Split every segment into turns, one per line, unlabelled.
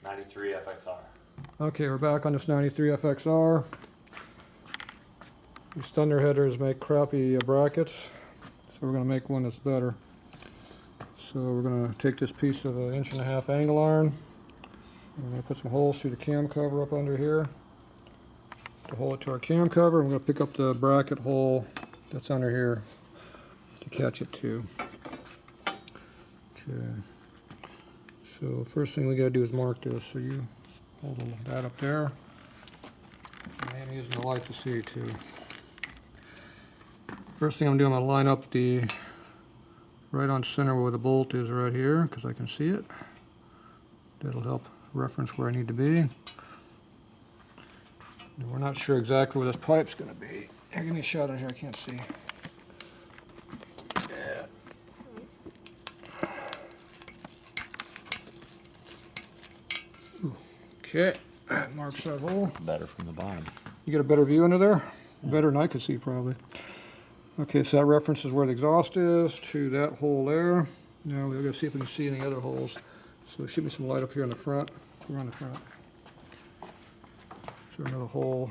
93 FXR.
Okay, we're back on this 93 FXR. These thunder headers make crappy brackets, so we're going to make one that's better. So we're going to take this piece of 1.5" angle iron. I'm going to put some holes through the cam cover up under here to hold it to our cam cover. I'm going to pick up the bracket hole that's under here to catch it to. Okay. So first thing we got to do is mark this. So you hold that up there. And I'm using the light to see too. First thing I'm doing, I'm going to line up the right on center where the bolt is right here because I can see it. That'll help reference where I need to be. And we're not sure exactly where this pipe's going to be. Here, give me a shot in here. I can't see. Yeah. Okay, that marks that hole.
Better from the bottom.
You get a better view under there?
Yeah.
Better than I could see probably. Okay, so that references where the exhaust is to that hole there. Now we're going to see if we can see any other holes. So there should be some light up here in the front. We're on the front. Is there another hole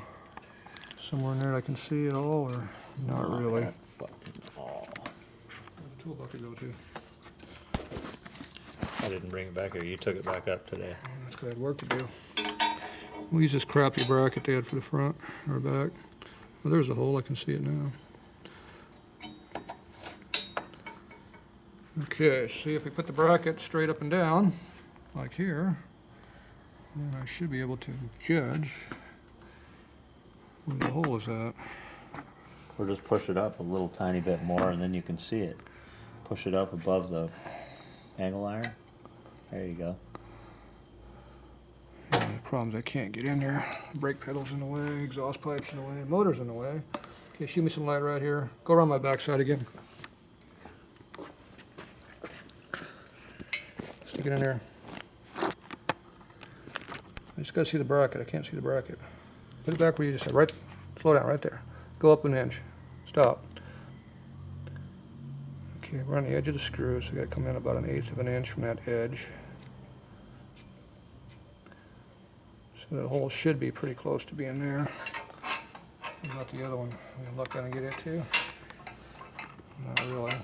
somewhere in there I can see at all, or not really?
Fucking all.
Where'd the tool bucket go to?
I didn't bring it back here. You took it back up today.
That's because I had work to do. We'll use this crappy bracket they had for the front or back. Oh, there's a hole. I can see it now. Okay, see if we put the bracket straight up and down, like here, then I should be able to judge where the hole is at.
Or just push it up a little tiny bit more and then you can see it. Push it up above the angle iron. There you go.
The problem is I can't get in there. Brake pedal's in the way, exhaust pipe's in the way, motor's in the way. Okay, shoot me some light right here. Go around my backside again. Stick it in there. I just gotta see the bracket. I can't see the bracket. Put it back where you just said. Right. Slow down right there. Go up 1 inch. Stop. Okay, we're on the edge of the screw, so we gotta come in about 1/8 of an inch from that edge. So that hole should be pretty close to being there. What about the other one? I'm gonna look down and get it too. Not really.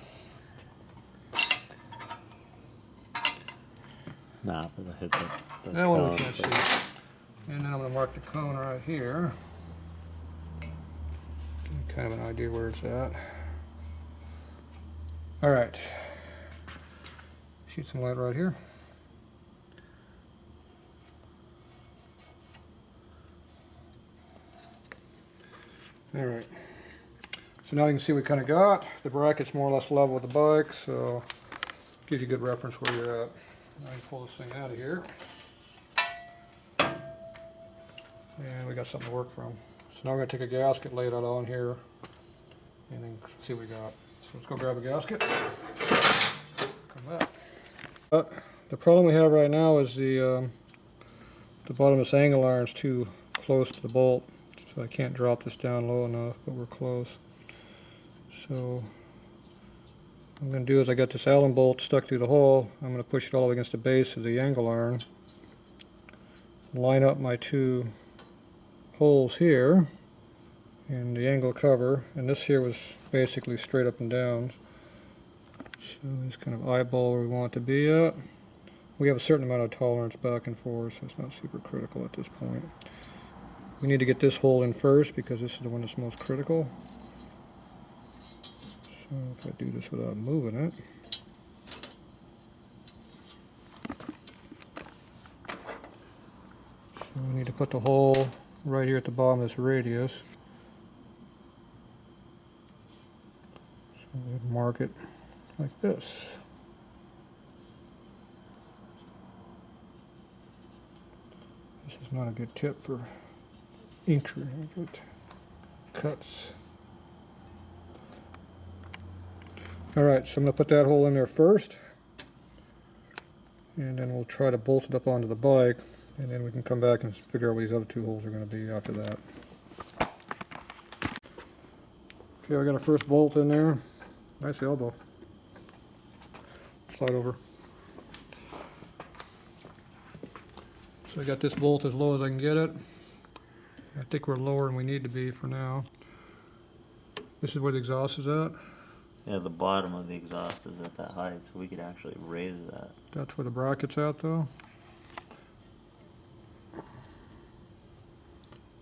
Nah, but I hit the
That one we
cone,
can't
but-
see. And then I'm going to mark the cone right here. Give me kind of an idea where it's at. Alright. Shoot some light right here. Alright. So now you can see we kind of got the bracket's more or less level with the bike, so gives you a good reference where you're at. Now you pull this thing out of here. And we got something to work from. So now we're going to take a gasket, lay it out on here, and then see what we got. So let's go grab a gasket. Come back. But the problem we have right now is the bottom of this angle iron is too close to the bolt, so I can't drop this down low enough, but we're close. So what I'm going to do is I got this Allen bolt stuck through the hole. I'm going to push it all against the base of the angle iron, line up my 2 holes here and the angle cover, and this here was basically straight up and down, so just kind of eyeball where we want it to be at. We have a certain amount of tolerance back and forth, so it's not super critical at this point. We need to get this hole in first because this is the one that's most critical. So if I do this without moving it, so we need to put the hole right here at the bottom of this radius. So we mark it like this. This is not a good tip for intricate cuts. Alright, so I'm going to put that hole in there first, and then we'll try to bolt it up onto the bike, and then we can come back and figure out what these other 2 holes are going to be after that. Okay, I got our first bolt in there. Nice elbow. Slide over. So I got this bolt as low as I can get it. I think we're lower than we need to be for now. This is where the exhaust is at.
Yeah, the bottom of the exhaust is at that height, so we could actually raise that.
That's where the bracket's at though.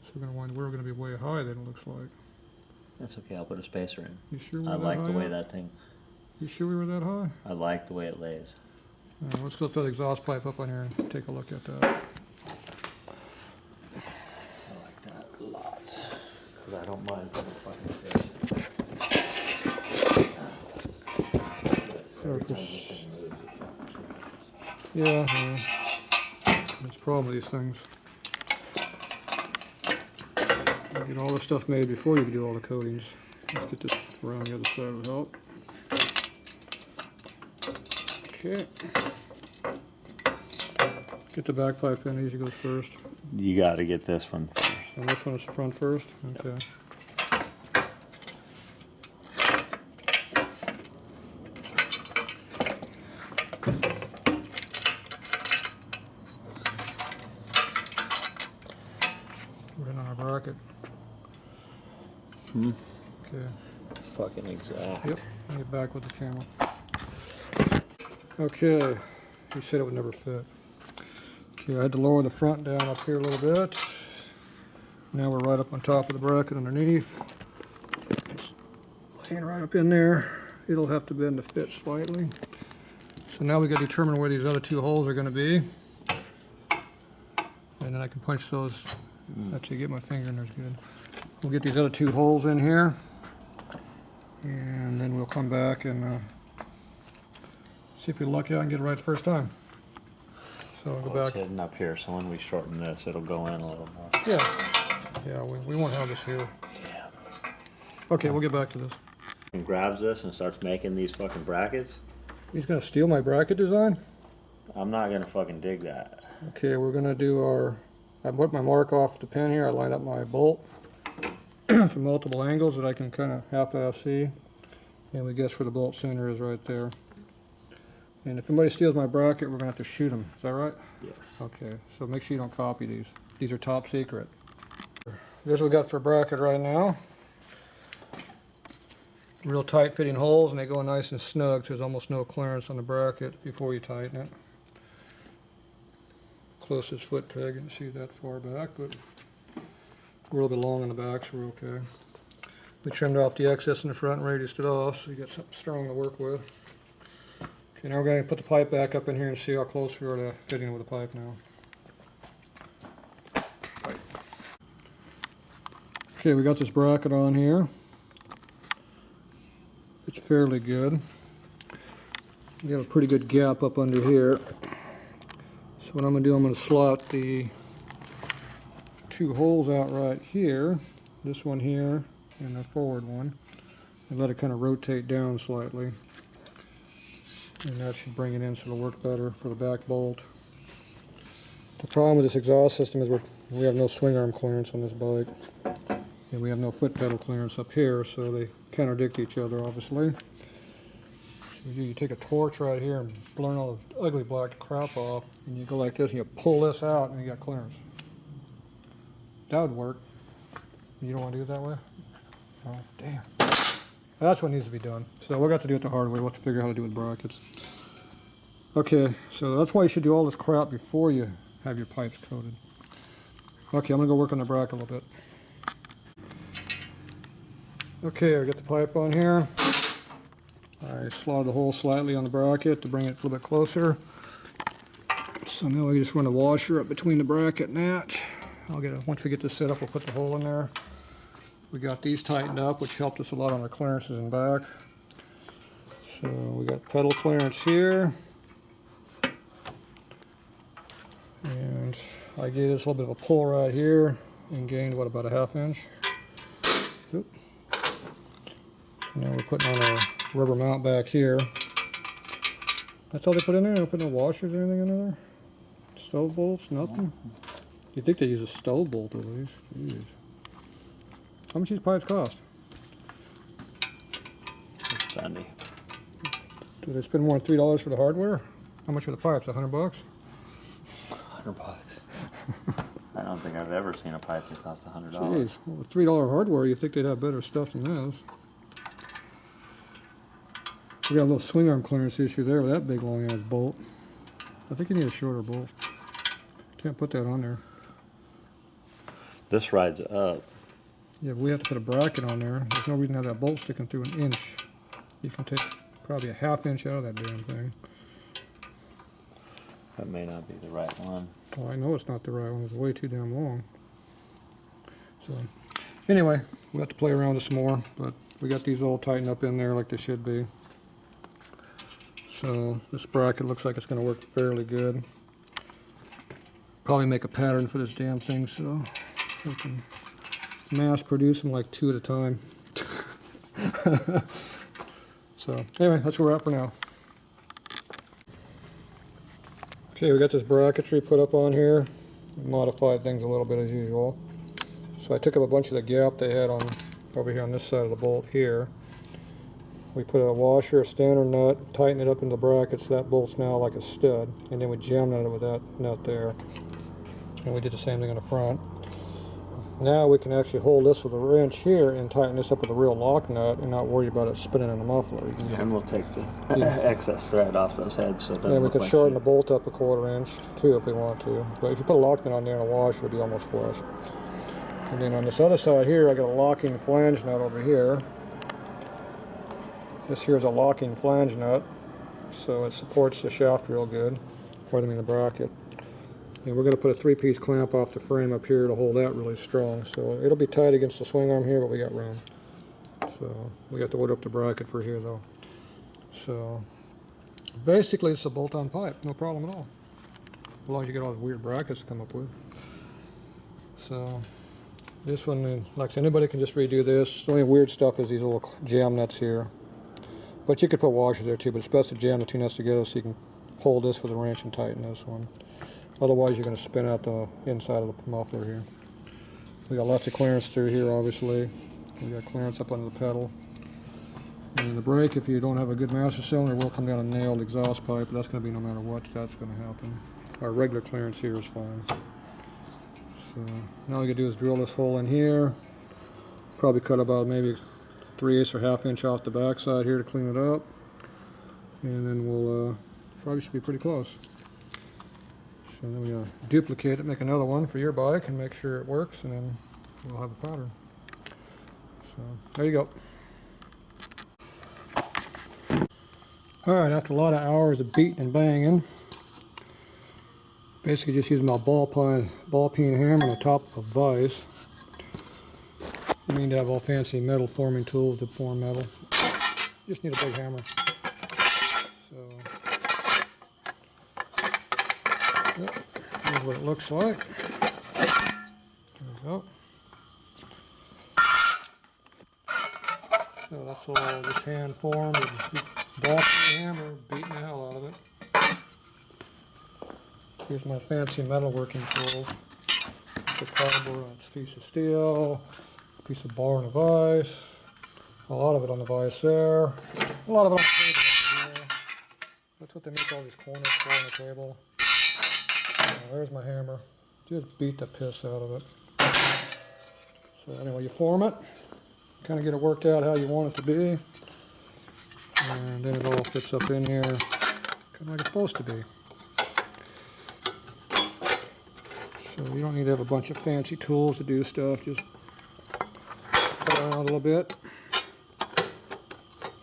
So we're gonna be way high then, it looks like.
That's okay, I'll put a spacer in.
You sure we're
I
that
like
high
the way
up?
that thing,
You sure we were that high?
I like the way it lays.
Let's go throw the exhaust pipe up on here and take a look at that.
I like that a lot. Because I don't mind putting a fucking spacer. Every time this thing moves, it fucking changes.
Yeah. That's the problem with these things. You get all this stuff made before you do all the coatings. Let's get this around the other side will help. Okay. Get the back pipe in, easy goes first.
You gotta get this one first.
And this one is the front first? Okay. We're in on our bracket. Okay.
Fucking exact.
Yep, I'll get back with the camera. Okay, he said it would never fit. Okay, I had to lower the front down up here a little bit. Now we're right up on top of the bracket underneath. Laying right up in there. It'll have to bend to fit slightly. So now we got to determine where these other two holes are going to be. And then I can punch those. Actually, get my finger in there's good. We'll get these other two holes in here. And then we'll come back and see if we luck out and get it right the first time. So I'll go
Well, it's
back.
hidden up here, so when we shorten this, it'll go in a little more.
Yeah, we won't have this here.
Damn.
Okay, we'll get back to this.
And grabs this and starts making these fucking brackets.
He's gonna steal my bracket design?
I'm not gonna fucking dig that.
Okay, we're gonna do our, I put my mark off the pin here, I lined up my bolt from multiple angles that I can kind of half-ass see. And we guess where the bolt center is right there. And if anybody steals my bracket, we're gonna have to shoot them. Is that right?
Yes.
Okay, so make sure you don't copy these. These are top secret. Here's what we got for a bracket right now. Real tight fitting holes and they go nice and snug, so there's almost no clearance on the bracket before you tighten it. Closest foot peg, you can see that far back, but we're a little bit long on the back, so we're okay. We trimmed off the excess in the front and radiused it off, so you got something strong to work with. Okay, now we're going to put the pipe back up in here and see how close we are to fitting with the pipe now. Okay, we got this bracket on here. It's fairly good. We have a pretty good gap up under here. So what I'm going to do, I'm going to slot the two holes out right here, this one here and the forward one, and let it kind of rotate down slightly. And that should bring it in so it'll work better for the back bolt. The problem with this exhaust system is we have no swing arm clearance on this bike. And we have no foot pedal clearance up here, so they contradict each other, obviously. So you take a torch right here and burn all the ugly black crap off, and you go like this, and you pull this out, and you got clearance. That would work. You don't want to do it that way? Oh, damn. That's what needs to be done. So we'll have to do it the hard way. We'll have to figure out how to do it with brackets. Okay, so that's why you should do all this crap before you have your pipes coated. Okay, I'm going to go work on the bracket a little bit. Okay, I got the pipe on here. I slotted the hole slightly on the bracket to bring it a little bit closer. So now we just run a washer up between the bracket and that. Once we get this set up, we'll put the hole in there. We got these tightened up, which helped us a lot on our clearances in back. So we got pedal clearance here. And I gave this a little bit of a pull right here and gained, what, about a ½ inch? Oop. So now we're putting on a rubber mount back here. That's all they put in there? They don't put no washers or anything in there? Stove bolts? Nothing? You'd think they use a stove bolt at least. Jeez. How much these pipes cost?
It's spendy.
Do they spend more than $3 for the hardware? How much for the pipes? $100?
$100. think I've ever seen a pipe that cost $100.
Jeez, well, with $3 hardware, you'd think they'd have better stuff than this. We got a little swing arm clearance issue there with that big long ass bolt. I think you need a shorter bolt. Can't put that on there.
This rides up.
Yeah, but we have to put a bracket on there. There's no reason to have that bolt sticking through an inch. You can take probably a ½ inch out of that damn thing.
That may not be the right one.
Well, I know it's not the right one. It's way too damn long. So, anyway, we'll have to play around with this more, but we got these all tightened up in there like they should be. So, this bracket looks like it's going to work fairly good. Probably make a pattern for this damn thing so we can mass produce them like 2 at a time. So, anyway, that's where we're at for now. Okay, we got this bracketry put up on here. Modified things a little bit as usual. So I took up a bunch of the gap they had on over here on this side of the bolt here. We put a washer, a standard nut, tighten it up into the brackets so that bolt's now like a stud, and then we jammed it with that nut there. And we did the same thing on the front. Now we can actually hold this with a wrench here and tighten this up with a real lock nut and not worry about it spinning in the muffler.
And we'll take the excess thread off those heads so it doesn't
Yeah, we
look
could
like
shorten
shit.
the bolt up a 1/4 inch too if we want to. But if you put a lock nut on there and a washer, it'd be almost flush. And then on this other side here, I got a locking flange nut over here. This here is a locking flange nut, so it supports the shaft real good, or I mean the bracket. And we're going to put a 3-piece clamp off the frame up here to hold that really strong. So it'll be tight against the swing arm here, but we got room. So we got to order up the bracket for here though. So basically it's a bolt-on pipe, no problem at all. As long as you get all the weird brackets to come up with. So this one, like I said, anybody can just redo this. The only weird stuff is these little jam nuts here. But you could put washers there too, but it's best to jam the 2 nuts together so you can hold this with a wrench and tighten this one. Otherwise you're going to spin out the inside of the muffler here. We got lots of clearance through here obviously. We got clearance up under the pedal. And the brake, if you don't have a good master cylinder, will come down a nailed exhaust pipe, but that's going to be no matter what, that's going to happen. Our regular clearance here is fine. So now all you got to do is drill this hole in here. Probably cut about maybe 3/8 or ½ inch off the back side here to clean it up. And then we'll probably should be pretty close. So then we're going to duplicate it, make another one for your bike and make sure it works, and then we'll have a pattern. So there you go. Alright, after a lot of hours of beating and banging, basically just using my ball peen hammer on the top of a vise. You need to have all fancy metal forming tools to form metal. Just need a big hammer. So, yep, here's what it looks like. There we go. So that's all just hand formed with ball peen hammer, beating the hell out of it. Here's my fancy metalworking tool. The cardboard on a piece of steel, a piece of bar on a vise, a lot of it on the vise there, a lot of it on the table over here. That's what they make all these corners for on the table. There's my hammer. Just beat the piss out of it. So anyway, you form it, kind of get it worked out how you want it to be, and then it all fits up in here, kind of like it's supposed to be. So you don't need to have a bunch of fancy tools to do stuff, just play around a little bit,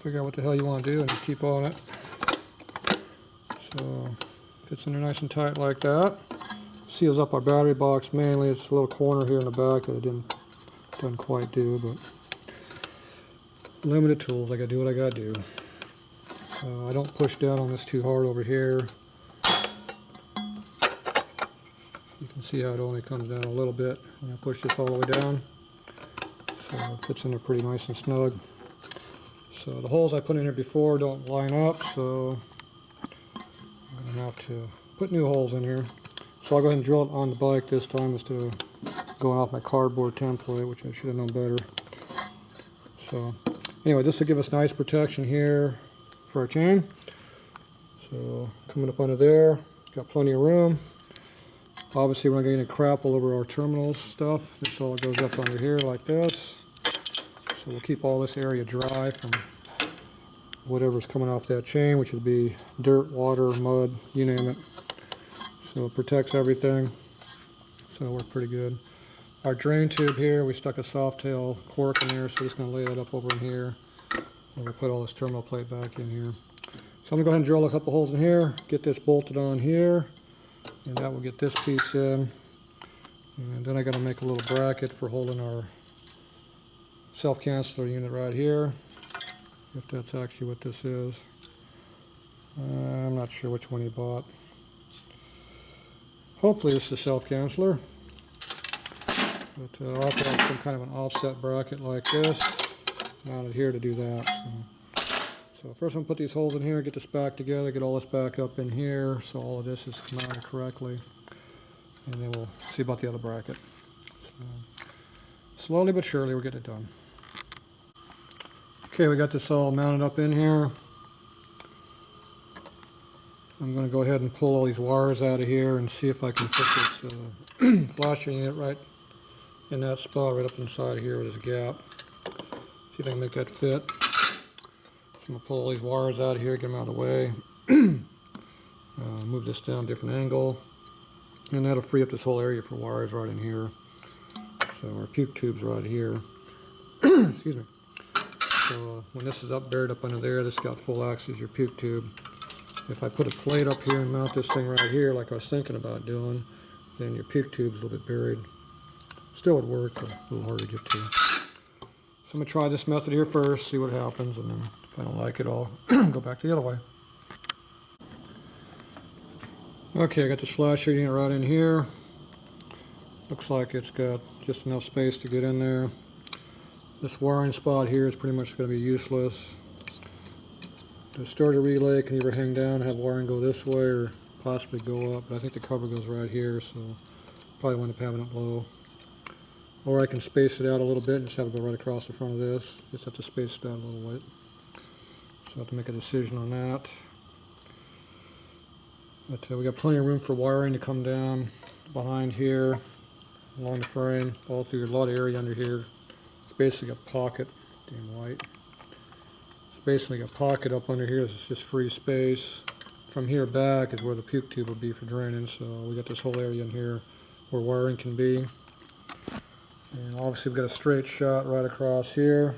figure out what the hell you want to do, and just keep on it. So fits in there nice and tight like that. Seals up our battery box mainly. It's a little corner here in the back that it doesn't quite do, but limited tools. I gotta do what I gotta do. I don't push down on this too hard over here. You can see how it only comes down a little bit when I push this all the way down. So it fits in there pretty nice and snug. So the holes I put in here before don't line up, so I'm going to have to put new holes in here. So I'll go ahead and drill it on the bike this time instead of going off my cardboard template, which I should have known better. So anyway, this will give us nice protection here for our chain. So coming up under there, got plenty of room. Obviously, we're not getting any crap all over our terminals stuff. This all goes up under here like this. So we'll keep all this area dry from whatever's coming off that chain, which would be dirt, water, mud, you name it. So it protects everything. So it worked pretty good. Our drain tube here, we stuck a soft tail cork in there, so we're just going to lay that up over in here. And we'll put all this terminal plate back in here. So I'm going to go ahead and drill a couple holes in here, get this bolted on here, and that will get this piece in. And then I got to make a little bracket for holding our self-canceller unit right here, if that's actually what this is. I'm not sure which one he bought. Hopefully this is a self-canceller. But I'll have to have some kind of an offset bracket like this mounted here to do that. So first I'm going to put these holes in here, get this back together, get all this back up in here so all of this is mounted correctly. And then we'll see about the other bracket. So, slowly but surely we're getting it done. Okay, we got this all mounted up in here. I'm going to go ahead and pull all these wires out of here and see if I can put this flasher unit right in that spot right up inside here with this gap. See if I can make that fit. So I'm going to pull all these wires out of here, get them out of the way. Move this down a different angle. And that'll free up this whole area for wires right in here. So our puke tube's right here. Excuse me. So when this is up, buried up under there, this got full access your puke tube. If I put a plate up here and mount this thing right here like I was thinking about doing, then your puke tube's a little bit buried. Still would work, but a little hard to get to. So I'm going to try this method here first, see what happens, and then if I don't like it, I'll go back the other way. Okay, I got this flasher unit right in here. Looks like it's got just enough space to get in there. This wiring spot here is pretty much going to be useless. The starter relay can either hang down and have wiring go this way or possibly go up, but I think the cover goes right here, so probably wind up having it low. Or I can space it out a little bit and just have it go right across the front of this. Just have to space it out a little bit. So I have to make a decision on that. But we got plenty of room for wiring to come down behind here, along the frame, all through a lot of area under here. It's basically a pocket, damn white. It's basically a pocket up under here. It's just free space. From here back is where the puke tube will be for draining. So we got this whole area in here where wiring can be. And obviously we've got a straight shot right across here,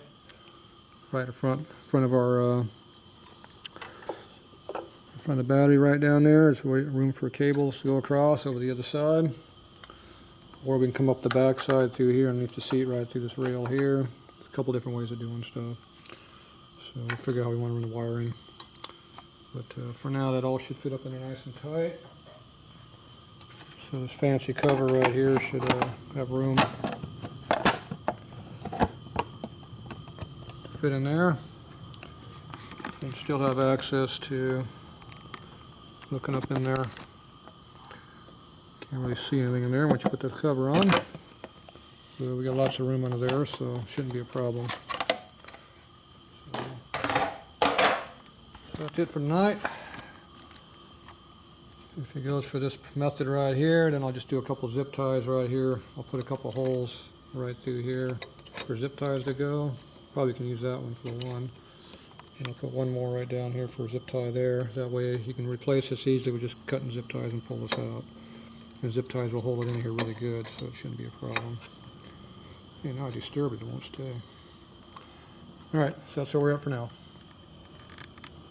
right in front of our front of the battery right down there. There's room for cables to go across over the other side. Or we can come up the back side through here underneath the seat right through this rail here. There's a couple different ways of doing stuff. So we'll figure out how we want to run the wiring. But for now that all should fit up in there nice and tight. So this fancy cover right here should have room to fit in there. And still have access to looking up in there. Can't really see anything in there once you put the cover on. So we got lots of room under there, so it shouldn't be a problem. So that's it for tonight. If it goes for this method right here, then I'll just do a couple zip ties right here. I'll put a couple holes right through here for zip ties to go. Probably can use that one for one. And I'll put one more right down here for a zip tie there. That way you can replace this easily with just cutting zip ties and pull this out. And zip ties will hold it in here really good, so it shouldn't be a problem. And now I disturb it, it won't stay. Alright, so that's where we're at for now.